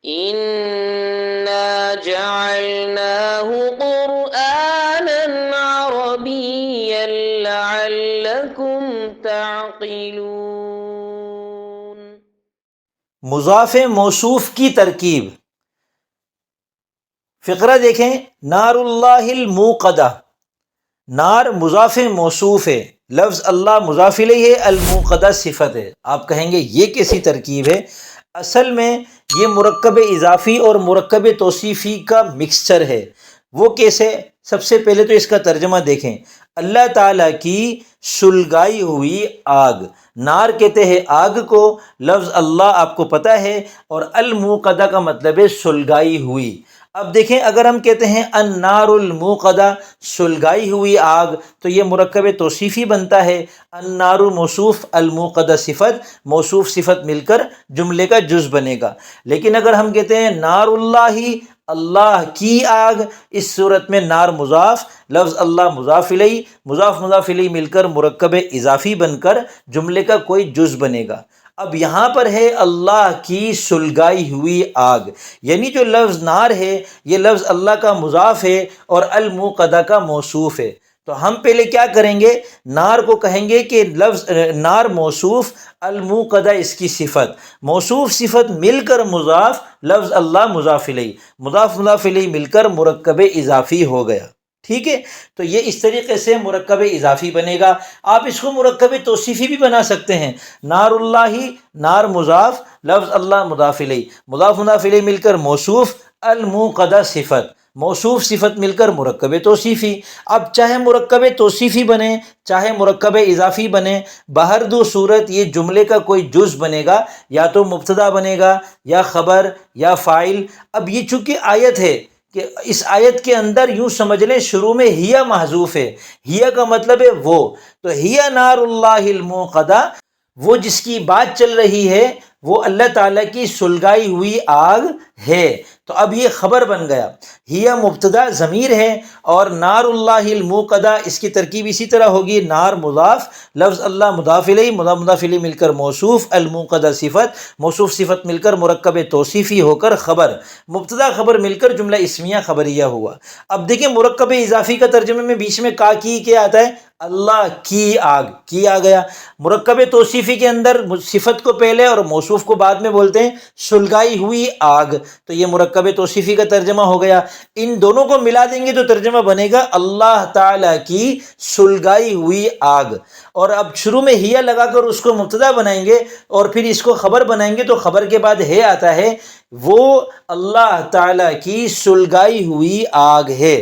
إنا جعلناه قرآنا عربيا لعلكم تعقلون۔ مضاف موصوف کی ترکیب، فقرہ دیکھیں، نار اللہ الموقدہ، نار مضاف موصوف ہے، لفظ اللہ مضاف الیہ ہے، الموقدہ صفت ہے۔ آپ کہیں گے یہ کیسی ترکیب ہے؟ اصل میں یہ مرکب اضافی اور مرکب توصیفی کا مکسچر ہے۔ وہ کیسے؟ سب سے پہلے تو اس کا ترجمہ دیکھیں، اللہ تعالیٰ کی سلگائی ہوئی آگ، نار کہتے ہیں آگ کو، لفظ اللہ آپ کو پتہ ہے، اور الموقدہ کا مطلب ہے سلگائی ہوئی۔ اب دیکھیں، اگر ہم کہتے ہیں النار الموقدہ، سلگائی ہوئی آگ، تو یہ مرکب توصیفی بنتا ہے، النار موصوف، الموقدہ صفت، موصوف صفت مل کر جملے کا جز بنے گا۔ لیکن اگر ہم کہتے ہیں نار اللہ، اللہ کی آگ، اس صورت میں نار مضاف، لفظ اللہ مضاف الیہ، مضاف مضاف الیہ مل کر مرکب اضافی بن کر جملے کا کوئی جز بنے گا۔ اب یہاں پر ہے اللہ کی سلگائی ہوئی آگ، یعنی جو لفظ نار ہے یہ لفظ اللہ کا مضاف ہے اور الموقدہ کا موصوف ہے۔ تو ہم پہلے کیا کریں گے؟ نار کو کہیں گے کہ لفظ نار موصوف، الموقدہ اس کی صفت، موصوف صفت مل کر مضاف، لفظ اللہ مضاف الیہ، مضاف مضاف الیہ مل کر مرکب اضافی ہو گیا۔ ٹھیک ہے، تو یہ اس طریقے سے مرکب اضافی بنے گا۔ آپ اس کو مرکب توصیفی بھی بنا سکتے ہیں، نار اللہ، نار مضاف، لفظ اللہ مضاف الیہ، مضاف مضاف الیہ مل کر موصوف، الموقدہ صفت، موصوف صفت مل کر مرکب توصیفی۔ اب چاہے مرکب توصیفی بنے چاہے مرکب اضافی بنے، بہر دو صورت یہ جملے کا کوئی جز بنے گا، یا تو مبتدا بنے گا یا خبر یا فاعل۔ اب یہ چونکہ آیت ہے کہ اس آیت کے اندر یوں سمجھ لیں شروع میں ہیا محذوف ہے، ہیا کا مطلب ہے وہ، تو ہیا نار اللہ الموقدہ، وہ جس کی بات چل رہی ہے وہ اللہ تعالیٰ کی سلگائی ہوئی آگ ہے۔ تو اب یہ خبر بن گیا، ہیا مبتدا ضمیر ہے، اور نار اللہ الموقدہ اس کی ترکیب اسی طرح ہوگی، نار مضاف، لفظ اللہ مضاف الیہ، مضاف مضاف الیہ مل کر موصوف، الموقدہ صفت، موصوف صفت مل کر مرکب توصیفی ہو کر خبر، مبتدا خبر مل کر جملہ اسمیہ خبریہ ہوا۔ اب دیکھیں مرکب اضافی کا ترجمے میں بیچ میں کا کی کیا آتا ہے؟ اللہ کی آگ، کی آ گیا۔ مرکب توصیفی کے اندر صفت کو پہلے اور موصوف کو بعد میں بولتے ہیں، سلگائی ہوئی آگ، تو یہ مرکب توصیفی کا ترجمہ ہو گیا۔ ان دونوں کو ملا دیں گے تو ترجمہ بنے گا اللہ تعالیٰ کی سلگائی ہوئی آگ، اور اب شروع میں ہیا لگا کر اس کو مبتدا بنائیں گے اور پھر اس کو خبر بنائیں گے، تو خبر کے بعد ہے آتا ہے، وہ اللہ تعالیٰ کی سلگائی ہوئی آگ ہے۔